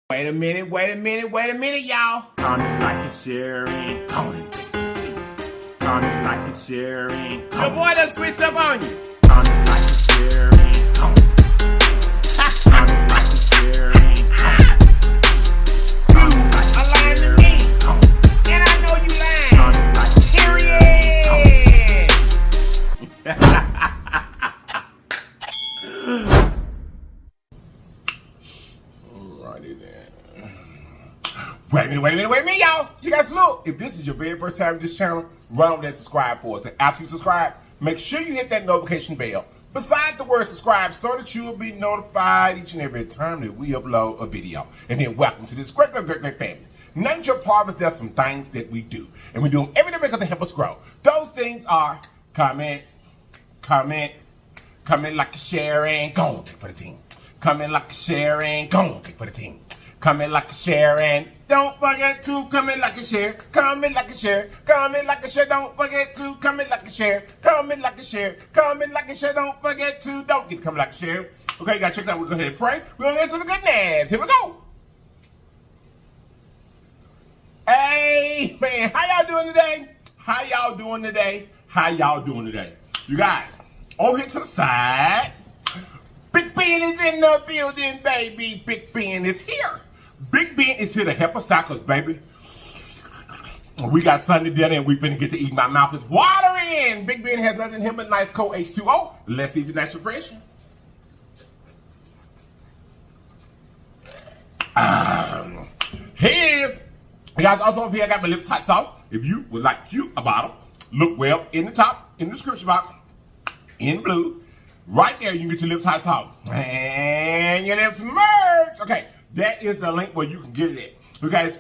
Wait a minute, y'all. Comment, like, and share, and comment. Comment, like, and share, and Your comment. boy done switched up on you. Comment, like, and share, and comment. Comment, like, and share, and comment. Comment, like, A and lying to share, me. and comment. And I know you lying. Comment, like, and share, and comment. Period. Alrighty then. Wait a minute, y'all. You guys look. If this is your very first time in this channel, run over there and subscribe for us. And after you subscribe, make sure you hit that notification bell beside the word subscribe so that you will be notified each and every time that we upload a video. And then welcome to this great family. Not your part, but there's some things that we do. And we do them every day because they help us grow. Those things are comment, like a share, and go on, take for the team. Comment, like a share, and go on, take for the team. Comment, like a share, and don't forget to comment, like a share. Comment, like a share. Comment, like a share. Don't forget to comment, like a share. Comment, like a share. Comment, like a share. Don't forget to. Don't forget to comment, like a share. Okay, you gotta check that out. We're gonna go ahead and pray. We're gonna get to the goodness. Here we go. Hey, man, how y'all doing today? How y'all doing today? How y'all doing today? You guys, over here to the side. Big Ben is in the building, baby. Big Ben is here. Big Ben is here to help us out, cause baby, we got Sunday dinner and we finna get to eat. My mouth is watering. Big Ben has nothing in him but nice cold H2O. Let's see if it's nice refreshing. Here's, you guys, also over here I got my lip tight sauce. If you would like a bottle, look well in the top, in the description box, in blue. Right there, you can get your lip tight sauce. And your lips merge. Okay, that is the link where you can get it at.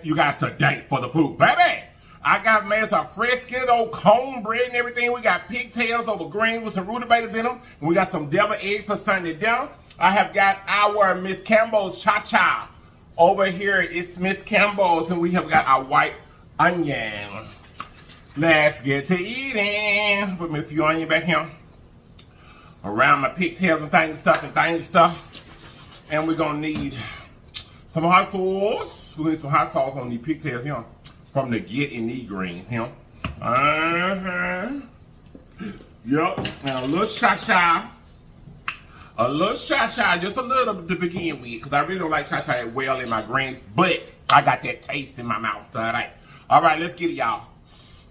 You guys today for the food, baby. I got made some fresh skinned old cornbread and everything. We got pigtails over greens with some rutabagas in them. And we got some deviled eggs for Sunday dinner. I have got our Miss Campbell's cha-cha. Over here, it's Miss Campbell's, and we have got our white onion. Let's get to eating. Put me a few onion back here. Around my pigtails and things and stuff. And we're gonna need some hot sauce. We need some hot sauce on these pigtails here. From the Get and Need Green here. Yup. And a little cha-cha. A little cha-cha, just a little to begin with. Because I really don't like cha-cha well in my greens. But I got that taste in my mouth tonight. Alright, let's get it, y'all.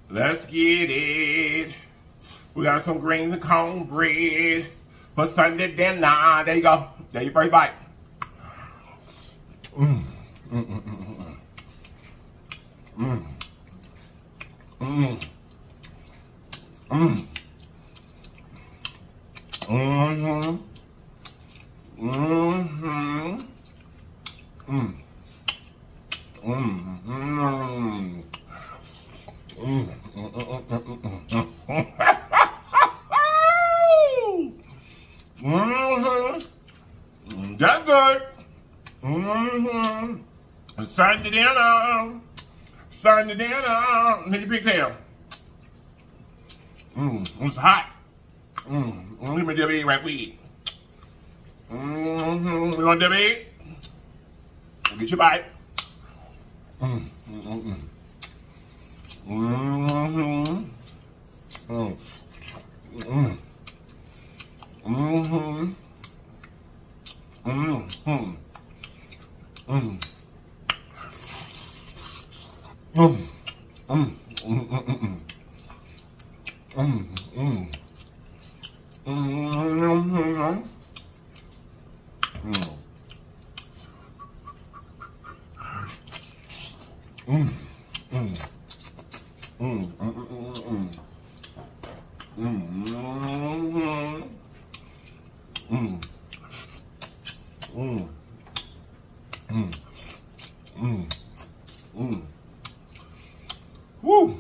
Let's get it. We got some greens and cornbread for Sunday dinner. There you go. There you first bite. That's good. Sunday dinner. Sunday dinner. Hit your pigtail. It's hot. Give me the egg right quick. We want the egg? Get your bite. Woo!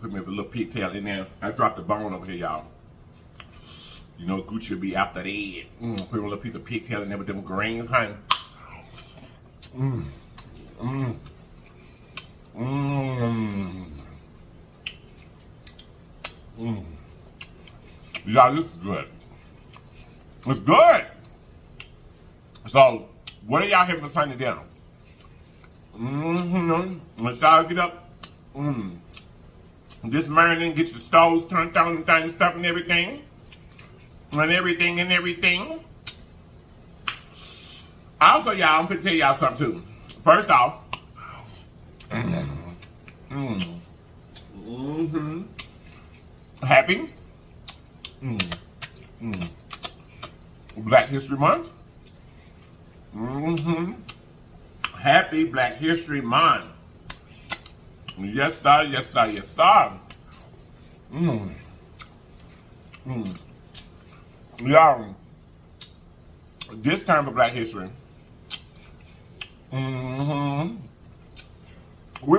Put me a little pigtail in there. I dropped the bone over here, y'all. You know, Gucci will be after that. Put a little piece of pigtail in there with them greens, honey. Y'all, this is good. It's good. So, what are y'all having for Sunday dinner? Let's y'all get up. This morning, get your stoves turned on and things, stuff and everything. Also, y'all, I'm gonna tell y'all something too. First off, happy Black History Month. Happy Black History Month. Yes, sir. Yes, sir. Yes, sir. Y'all, this time for Black History, we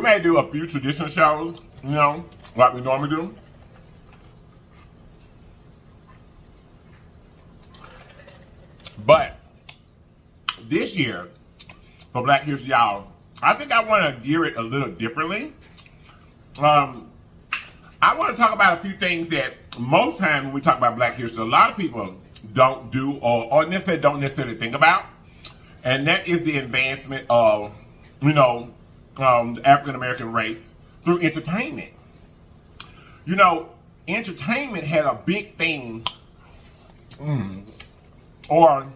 may do a few traditional shows, you know, like we normally do. But this year, for Black History, y'all, I think I want to gear it a little differently. I want to talk about a few things that most times when we talk about Black History, a lot of people don't do or necessarily don't necessarily think about. And that is the advancement of, you know, the African American race through entertainment. You know, entertainment had a big thing, or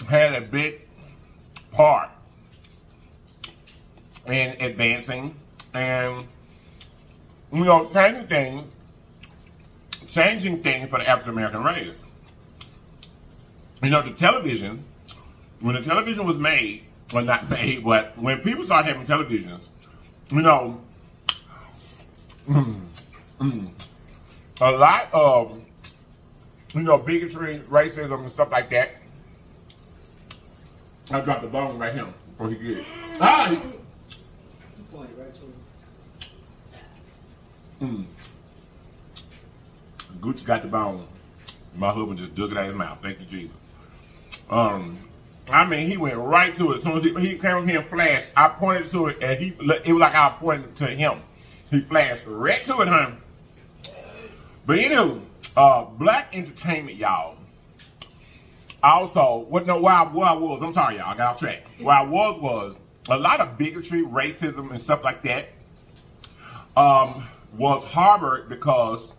had a big part in advancing and, you know, changing things for the African American race. You know, the television, when the television was made, well, not made, but when people started having televisions, you know, a lot of, you know, bigotry, racism, and stuff like that. I dropped the bone right here before he get it. Gucci got the bone. My husband just dug it out of his mouth. Thank you, Jesus. I mean, he went right to it. As soon as he came over here and flashed, I pointed to it, and it was like I pointed to him. He flashed right to it, honey. But anywho, Black entertainment, y'all. Also, what I was, I'm sorry, y'all, I got off track. What I was a lot of bigotry, racism, and stuff like that was harbored because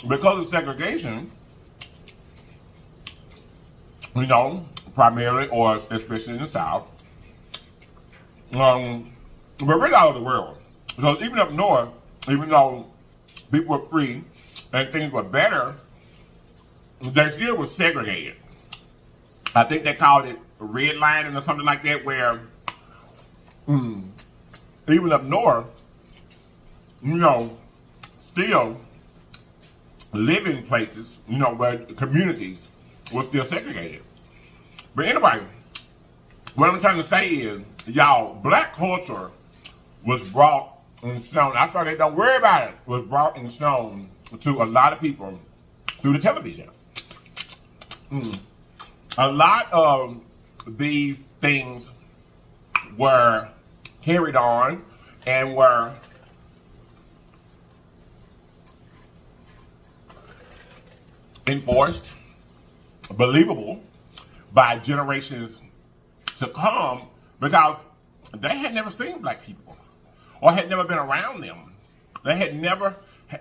of segregation, you know, primarily or especially in the South, but really all over the world. Because even up north, even though people were free and things were better, they still were segregated. I think they called it redlining or something like that, where even up north, you know, still living places, you know, where communities were still segregated. But anyway, what I'm trying to say is, y'all, Black culture was brought and shown. I thought they don't worry about it. Was brought and shown to a lot of people through the television. A lot of these things were carried on and were enforced, believable by generations to come, because they had never seen Black people or had never been around them. They had never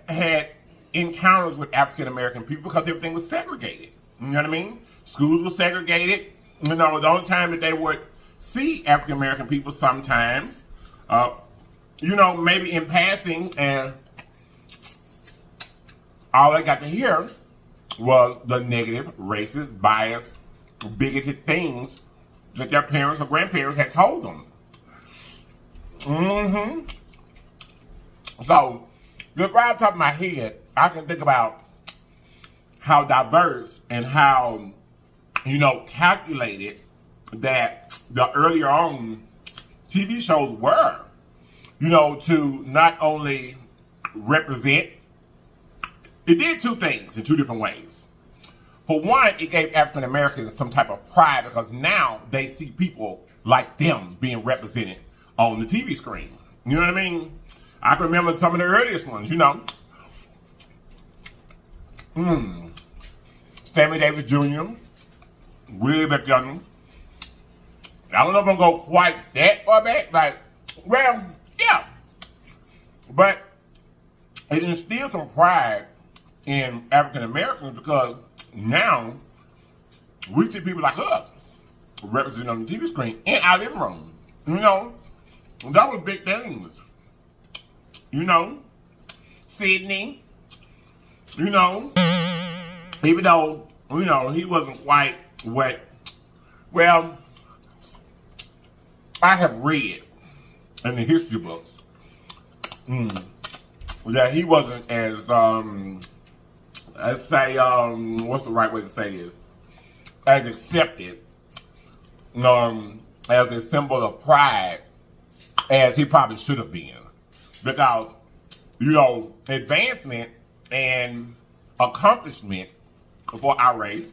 had encounters with African American people because everything was segregated. You know what I mean? Schools were segregated. You know, the only time that they would see African American people sometimes, you know, maybe in passing, and all they got to hear was the negative, racist, biased, bigoted things that their parents or grandparents had told them. So, just right off the top of my head, I can think about how diverse and how, you know, calculated that the earlier on TV shows were, you know, to not only represent, it did two things in two different ways. For one, it gave African Americans some type of pride because now they see people like them being represented on the TV screen. You know what I mean? I can remember some of the earliest ones, you know. Sammy Davis Jr., Willie McDonald. I don't know if I'm going to go quite that far back, like, well, yeah. But it instills some pride in African Americans because now we see people like us represented on the TV screen in our living room. You know, that was big things. You know, Sydney, you know, even though, you know, he wasn't quite what, well, I have read in the history books that he wasn't as, let's say, what's the right way to say this? As accepted, as a symbol of pride as he probably should have been. Because, you know, advancement and accomplishment for our race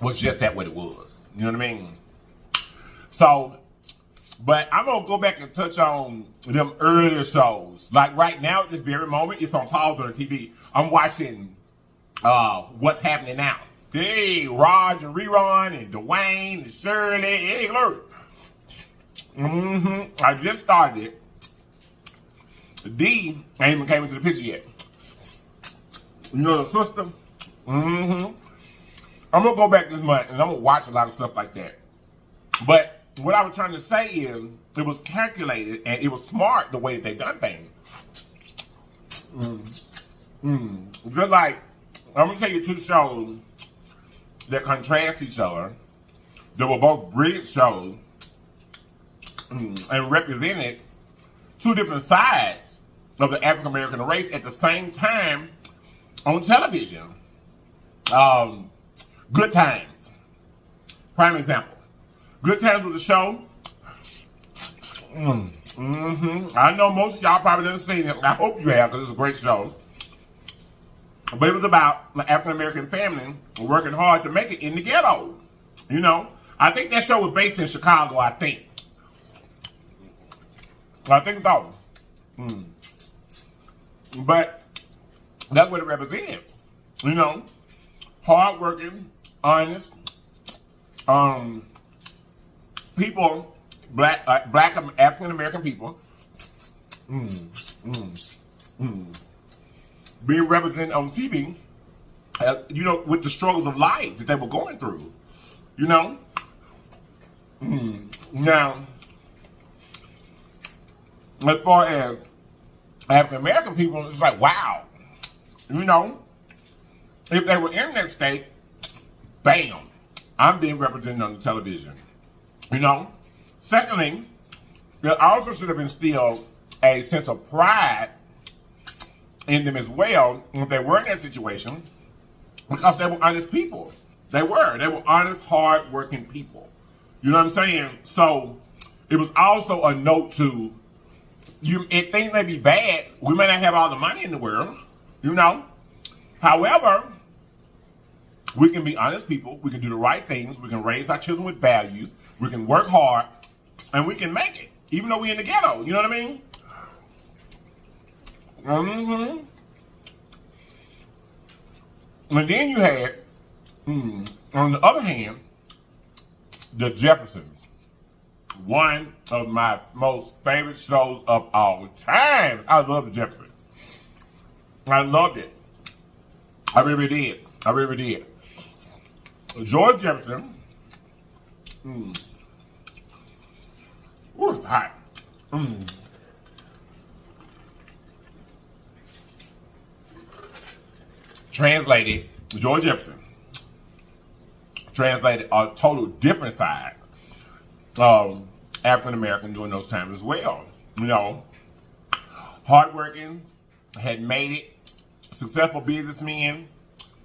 was just that what it was. You know what I mean? So, but I'm going to go back and touch on them earlier shows. Like right now at this very moment, it's on pause on the TV. I'm watching What's Happening Now. Hey, Raj and Rerun and Dwayne and Shirley. Hey, look. I just started it. D ain't even came into the picture yet. You know the sister? I'm gonna go back this month and I'm gonna watch a lot of stuff like that. But what I was trying to say is it was calculated and it was smart the way that they done things. Just like I'm gonna tell you two shows that contrast each other. They were both brilliant shows and represented two different sides of the African American race at the same time on television. Good Times. Prime example. Good Times was a show. I know most of y'all probably didn't see it. I hope you have because it's a great show. But it was about an African American family working hard to make it in the ghetto. You know, I think that show was based in Chicago, I think. I think so. But that's what it represented. You know, hard-working, honest, people, black African American people, being represented on TV. You know, with the struggles of life that they were going through. You know, now. As far as African American people, it's like, wow. You know, if they were in that state, bam, I'm being represented on the television. You know? Secondly, there also should have instilled a sense of pride in them as well if they were in that situation because they were honest people. They were honest, hard-working people. You know what I'm saying? So it was also a note to if things may be bad, we may not have all the money in the world, you know. However, we can be honest people. We can do the right things. We can raise our children with values. We can work hard, and we can make it, even though we're in the ghetto. You know what I mean? And then you had, on the other hand, the Jeffersons. One of my most favorite shows of all time. I love the Jeffersons. I loved it. I really did. I really did. George Jefferson. Ooh, it's hot. Translated, George Jefferson translated a total different side African American during those times as well. You know, hardworking, had made it, successful businessman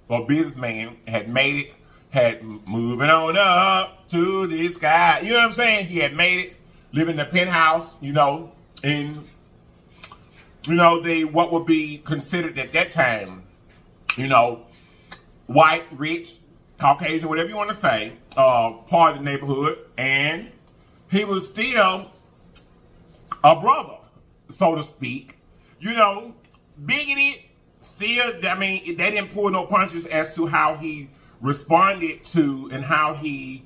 had made it, had moving on up to the sky. You know what I'm saying? He had made it, living in the penthouse, you know, in, you know, what would be considered at that time, you know, white, rich Caucasian, whatever you want to say, part of the neighborhood, and he was still a brother, so to speak. You know, bigoted, still, I mean, they didn't pull no punches as to how he responded to and how he,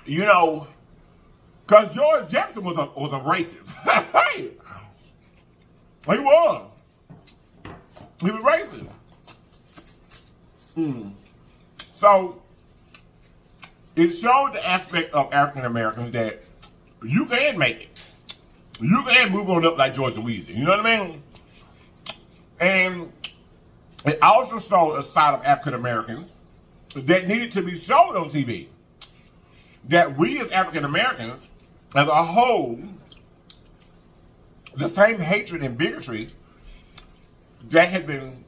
you know, because George Jefferson was a racist. Hey, he was. He was racist. So, it showed the aspect of African Americans that you can make it. You can move on up like George Weezy. You know what I mean? And it also showed a side of African Americans that needed to be showed on TV. That we as African Americans, as a whole, the same hatred and bigotry that had been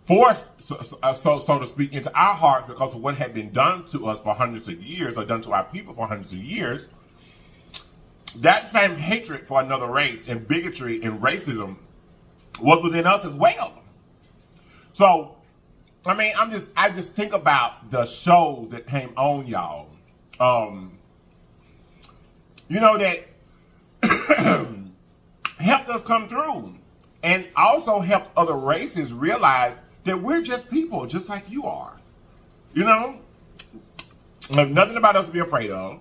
forced, so to speak, into our hearts because of what had been done to us for hundreds of years, or done to our people for hundreds of years, that same hatred for another race and bigotry and racism was within us as well. So, I mean, I just think about the shows that came on, y'all. You know, that helped us come through and also helped other races realize that we're just people, just like you are. You know, there's nothing about us to be afraid of.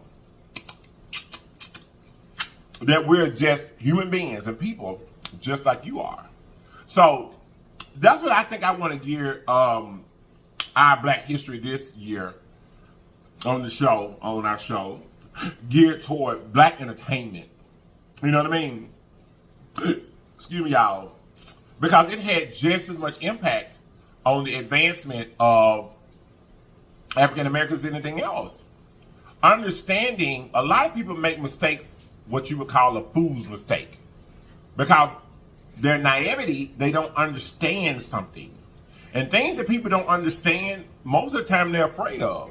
That we're just human beings and people, just like you are. So that's what I think I want to gear our Black History this year on the show, on our show, geared toward Black entertainment. You know what I mean? Excuse me, y'all. Because it had just as much impact on the advancement of African Americans as anything else. Understanding, a lot of people make mistakes, what you would call a fool's mistake. Because their naivety, they don't understand something. And things that people don't understand, most of the time they're afraid of.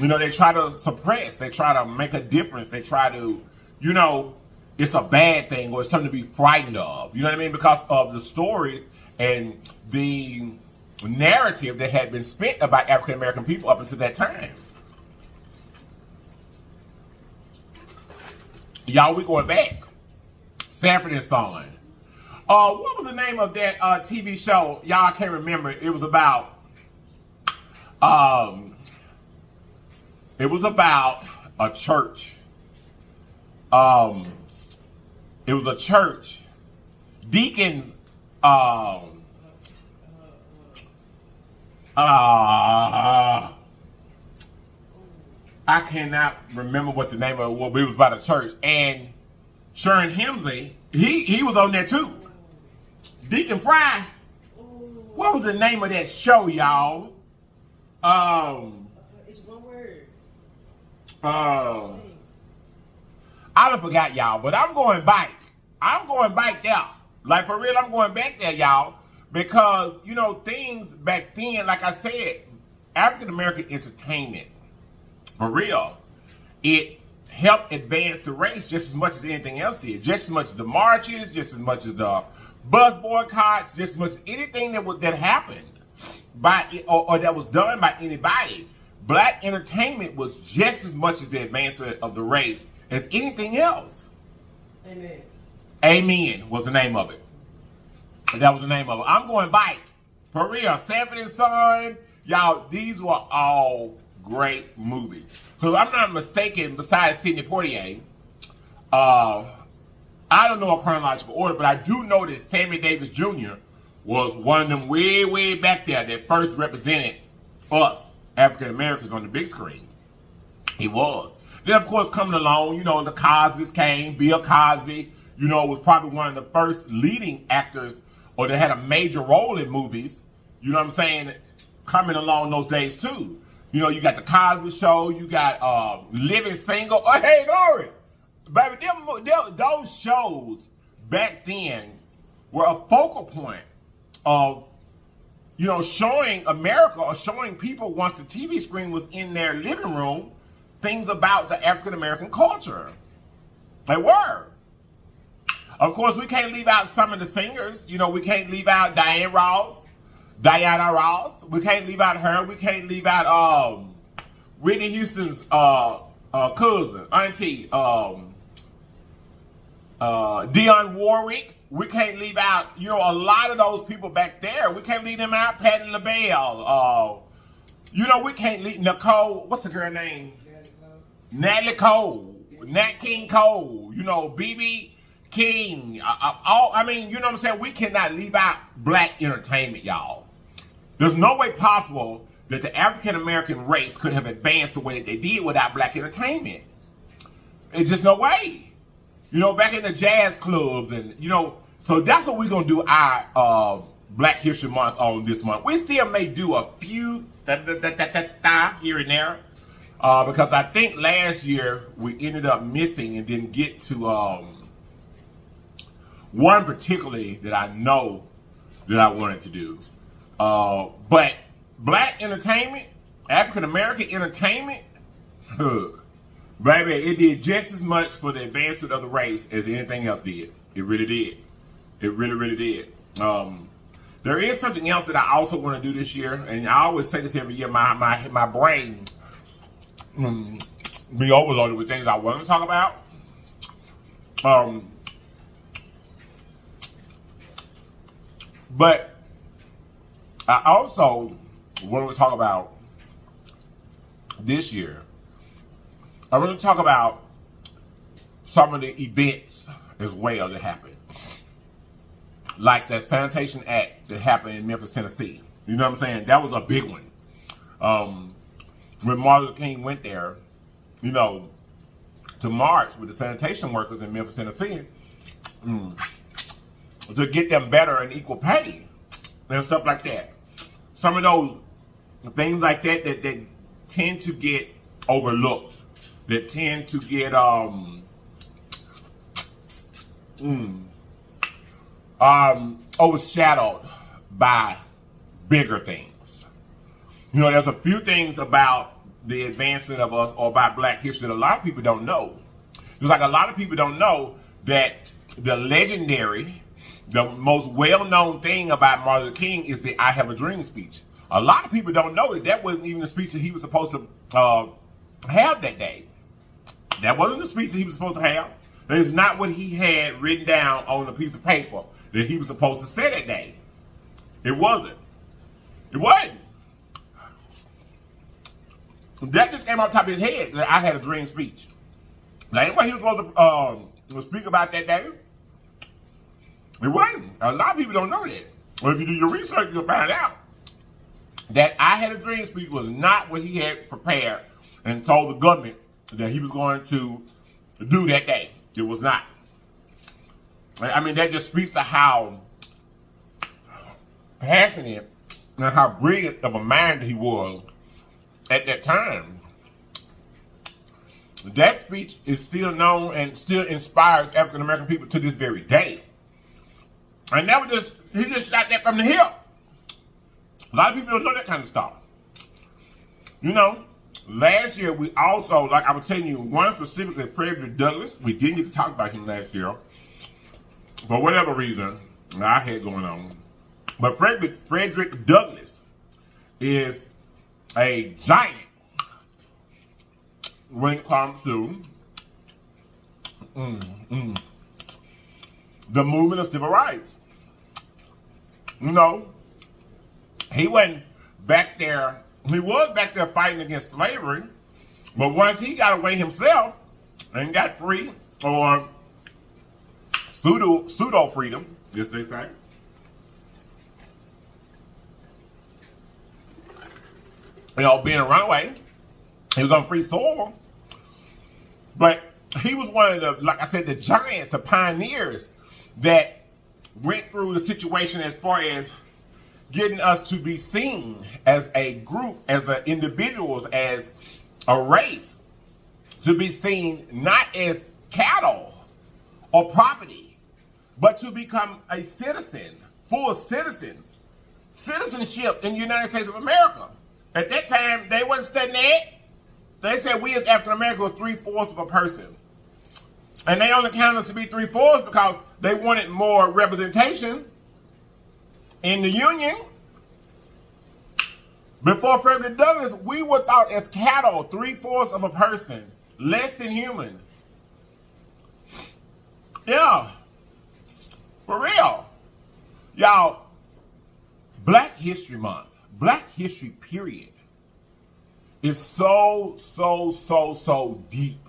You know, they try to suppress, they try to make a difference, they try to, you know, it's a bad thing or it's something to be frightened of. You know what I mean? Because of the stories and the narrative that had been spent about African American people up until that time. Y'all, we going back. Sanford and Son. What was the name of that TV show? Y'all, I can't remember. It was about a church. It was a church. Deacon I cannot remember what the name of it was, but it was about a church. And Sharon Hemsley, he was on there too. Deacon Fry. What was the name of that show, y'all? It's one word. I done forgot, y'all, but I'm going back. I'm going back there. Like, for real, I'm going back there, y'all. Because, you know, things back then, like I said, African-American entertainment, for real, it helped advance the race just as much as anything else did. Just as much as the marches, just as much as the bus boycotts, just as much as anything that happened by or that was done by anybody. Black entertainment was just as much as the advancement of the race as anything else. Amen. Amen was the name of it. That was the name of it. I'm going back. For real. Sanford and Son. Y'all, these were all great movies. So if I'm not mistaken, besides Sidney Poitier, I don't know a chronological order, but I do know that Sammy Davis Jr. was one of them way, way back there that first represented us, African Americans, on the big screen. He was. Then, of course, coming along, you know, the Cosbys came. Bill Cosby, you know, was probably one of the first leading actors or that had a major role in movies, you know what I'm saying, coming along those days, too. You know, you got the Cosby Show, you got Living Single. Oh, hey, glory! Baby, those shows back then were a focal point of, you know, showing America or showing people once the TV screen was in their living room, things about the African American culture. They were. Of course, we can't leave out some of the singers. You know, we can't leave out Diane Ross. Diana Ross. We can't leave out her. We can't leave out Whitney Houston's cousin, auntie, Dionne Warwick. We can't leave out, you know, a lot of those people back there. We can't leave them out. Patti LaBelle. You know, we can't leave Nicole. What's the girl name? Natalie Cole. Nat King Cole. You know, BB King. I mean, you know what I'm saying? We cannot leave out black entertainment, y'all. There's no way possible that the African-American race could have advanced the way that they did without black entertainment. It's just no way. You know, back in the jazz clubs and, you know, so that's what we're going to do our Black History Month on this month. We still may do a few here and there because I think last year we ended up missing and didn't get to one particularly that I know that I wanted to do. But black entertainment, African-American entertainment, baby, it did just as much for the advancement of the race as anything else did. It really did. It really, really did. There is something else that I also want to do this year, and I always say this every year. My brain be overloaded with things I want to talk about. But I also want to talk about this year. I want to talk about some of the events as well that happened. Like that Sanitation Act that happened in Memphis, Tennessee. You know what I'm saying? That was a big one. When Martin Luther King went there, you know, to march with the sanitation workers in Memphis, Tennessee, to get them better and equal pay and stuff like that. Some of those things like that that tend to get overlooked, that tend to get overshadowed by bigger things. You know, there's a few things about the advancement of us or about black history that a lot of people don't know. Just like a lot of people don't know that the legendary, the most well-known thing about Martin Luther King is the I Have a Dream speech. A lot of people don't know that that wasn't even the speech that he was supposed to have that day. That wasn't the speech that he was supposed to have. That is not what he had written down on a piece of paper that he was supposed to say that day. It wasn't. It wasn't. That just came off the top of his head that I had a dream speech. That ain't what he was supposed to speak about that day. It wasn't. A lot of people don't know that. Well, if you do your research, you'll find out that I Had a Dream speech was not what he had prepared and told the government that he was going to do that day. It was not. I mean, that just speaks to how passionate and how brilliant of a mind he was at that time. That speech is still known and still inspires African American people to this very day. And that was just, he just shot that from the hip. A lot of people don't know that kind of stuff. You know, last year we also, like I was telling you, one specifically, Frederick Douglass. We didn't get to talk about him last year. For whatever reason I had going on. But Frederick Douglass is a giant when it comes to the movement of civil rights. You know, he wasn't back there, he was back there fighting against slavery, but once he got away himself and got free, or pseudo freedom, as they say, you know, being a runaway, he was on free soil, but he was one of the, like I said, the giants, the pioneers that went through the situation as far as getting us to be seen as a group, as individuals, as a race, to be seen not as cattle or property, but to become a citizen, full citizens, citizenship in the United States of America. At that time, they wasn't studying that. They said we as African Americans were 3/4 of a person. And they only counted us to be 3/4 because they wanted more representation in the Union. Before Frederick Douglass, we were thought as cattle, 3/4 of a person, less than human. Yeah, for real. Y'all, Black History Month, Black History period, is so deep.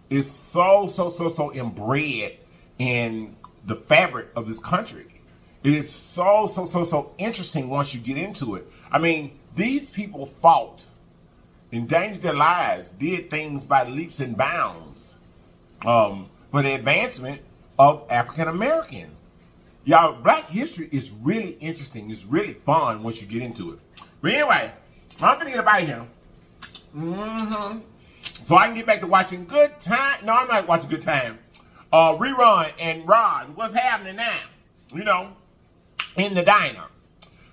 It's so inbred in the fabric of this country. It is so interesting once you get into it. I mean, these people fought, endangered their lives, did things by leaps and bounds for the advancement of African Americans. Y'all, Black history is really interesting. It's really fun once you get into it. But anyway, I'm gonna get up out of here. So I can get back to watching Good Time. No, I'm not watching Good Time. Rerun and Rod. What's happening now? You know, in the diner.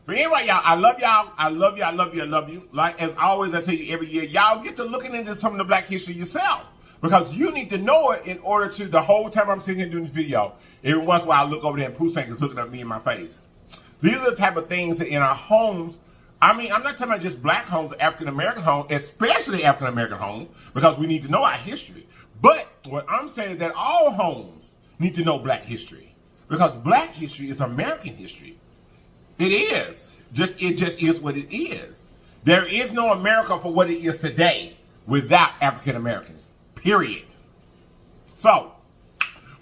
But anyway, y'all, I love y'all. I love you. I love you. I love you. Like, as always, I tell you every year, y'all get to looking into some of the Black history yourself. Because you need to know it in order to, the whole time I'm sitting here doing this video, every once in a while I look over there and Pooh Stank is looking at me in my face. These are the type of things that in our homes, I mean, I'm not talking about just Black homes, African-American homes, especially African-American homes, because we need to know our history. But what I'm saying is that all homes need to know Black history. Because Black history is American history. It is. It just is what it is. There is no America for what it is today without African Americans. Period. So,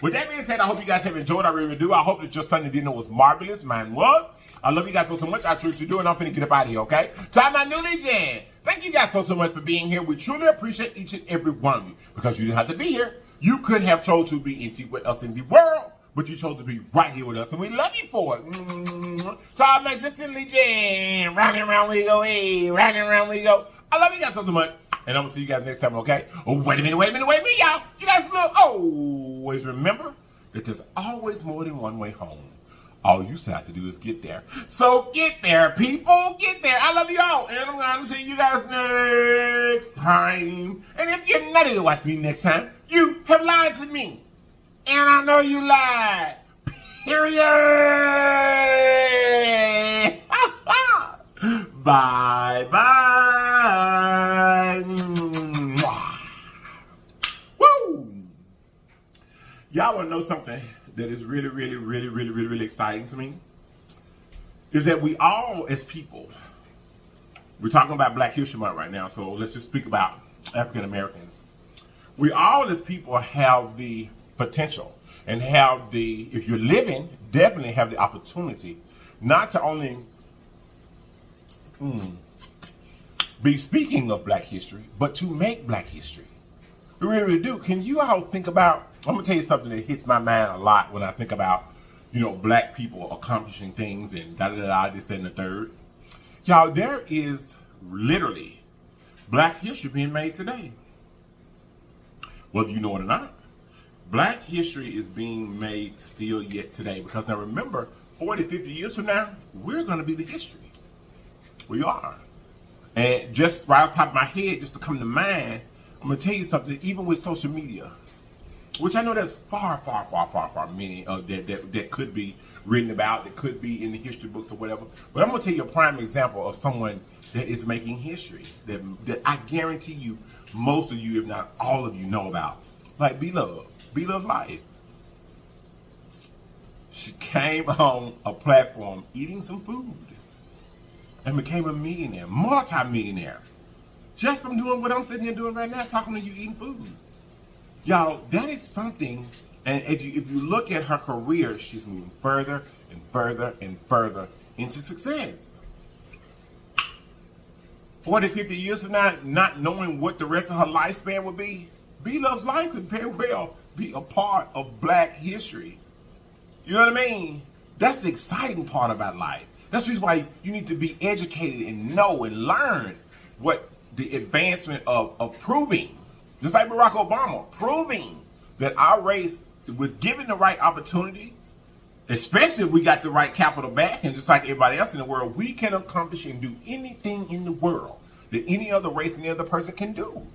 with that being said, I hope you guys have enjoyed. I really do. I hope that your Sunday dinner was marvelous. Mine was. I love you guys so much. I truly do, and I'm finna get up out of here, okay? To my new legend, thank you guys so much for being here. We truly appreciate each and every one of you because you didn't have to be here. You could have chose to be with us in the world, but you chose to be right here with us, and we love you for it. To my existing legend, round and round we go, hey, round and round we go. I love you guys so much. And I'm going to see you guys next time, okay? Oh, wait a minute, y'all. You guys look, always remember that there's always more than one way home. All you still have to do is get there. So get there, people. Get there. I love you all. And I'm going to see you guys next time. And if you're not to watch me next time, you have lied to me. And I know you lied. Period. Bye-bye. Woo! Y'all want to know something that is really exciting to me? Is that we all, as people, we're talking about Black History Month right now, so let's just speak about African Americans. We all, as people, have the potential and have the, if you're living, definitely have the opportunity not to only be speaking of Black history, but to make Black history. We really do. Can you all think about, I'm going to tell you something that hits my mind a lot when I think about, you know, Black people accomplishing things and da-da-da-da, this, that, and the third. Y'all, there is literally Black history being made today. Whether you know it or not, Black history is being made still yet today. Because now remember, 40, 50 years from now, we're going to be the history. We are. And just right off the top of my head, just to come to mind, I'm going to tell you something, even with social media, which I know there's far many that could be written about, that could be in the history books or whatever. But I'm going to tell you a prime example of someone that is making history, that I guarantee you, most of you, if not all of you, know about. Like B.U.L.L.S. B.U.L.L.'s life. She came on a platform eating some food and became a millionaire, multi-millionaire. Just from doing what I'm sitting here doing right now, talking to you, eating food. Y'all, that is something, and if you look at her career, she's moving further and further and further into success. 40, 50 years from now, not knowing what the rest of her lifespan would be, B.U.L.L.'s life could very well be a part of Black history. You know what I mean? That's the exciting part about life. That's the reason why you need to be educated and know and learn what the advancement of proving, just like Barack Obama, proving that our race was given the right opportunity, especially if we got the right capital back, and just like everybody else in the world, we can accomplish and do anything in the world that any other race, any other person can do.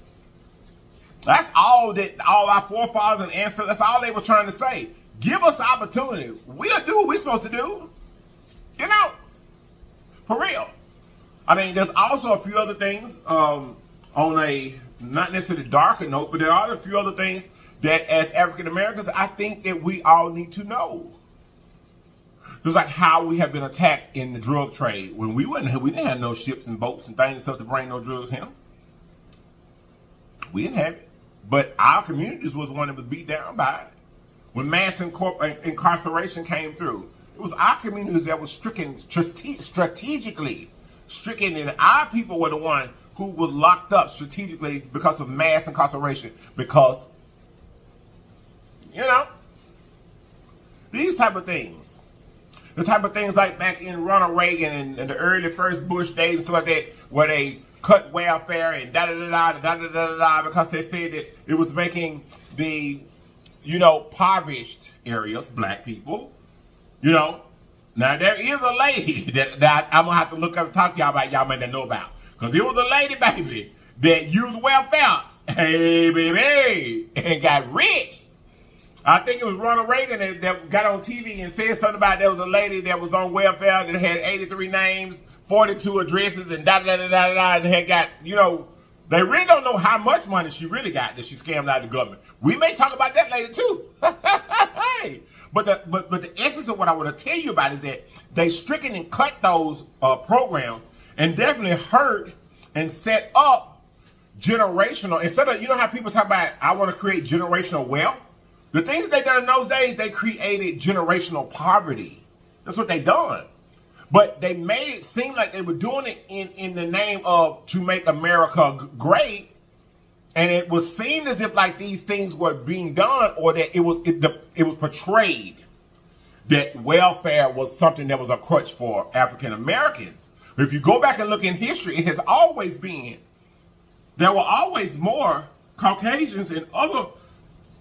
That's all that all our forefathers and ancestors, that's all they were trying to say. Give us the opportunity. We'll do what we're supposed to do. You know? For real. I mean, there's also a few other things on a not necessarily darker note, but there are a few other things that as African Americans, I think that we all need to know. Just like how we have been attacked in the drug trade. When we didn't have no ships and boats and things and stuff to bring no drugs here. We didn't have it. But our communities was the one that was beat down by it. When mass incarceration came through, it was our communities that was stricken, strategically stricken, and our people were the one who was locked up strategically because of mass incarceration. Because, you know, these type of things. The type of things like back in Ronald Reagan and the early first Bush days and stuff like that, where they cut welfare and da-da-da-da, because they said that it was making the, you know, impoverished areas, black people, you know. Now, there is a lady that I'm going to have to look up and talk to y'all about, y'all may not know about. Because it was a lady, baby, that used welfare, hey, baby, and got rich. I think it was Ronald Reagan that got on TV and said something about there was a lady that was on welfare that had 83 names, 42 addresses, and da-da-da-da-da-da, and had got, you know, they really don't know how much money she really got that she scammed out of the government. We may talk about that later, too. But the essence of what I want to tell you about is that they stricken and cut those programs and definitely hurt and set up generational, instead of, you know how people talk about, I want to create generational wealth? The things that they done in those days, they created generational poverty. That's what they done. But they made it seem like they were doing it in the name of to make America great. And it was seen as if like these things were being done, or that it was portrayed that welfare was something that was a crutch for African Americans. But if you go back and look in history, it has always been, there were always more Caucasians and other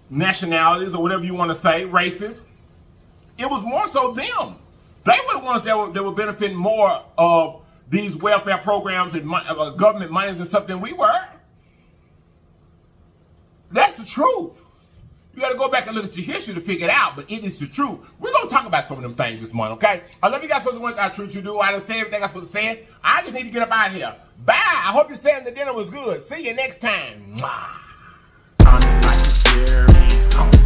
nationalities, or whatever you want to say, races. It was more so them. They were the ones that were benefiting more of these welfare programs and government monies and stuff than we were. That's the truth. You got to go back and look at your history to figure it out, but it is the truth. We're going to talk about some of them things this morning, okay? I love you guys so much. I truth you do. I done say everything I'm supposed to say. I just need to get up out of here. Bye. I hope you're saying the dinner was good. See you next time. Mwah. Sounding like a fairy.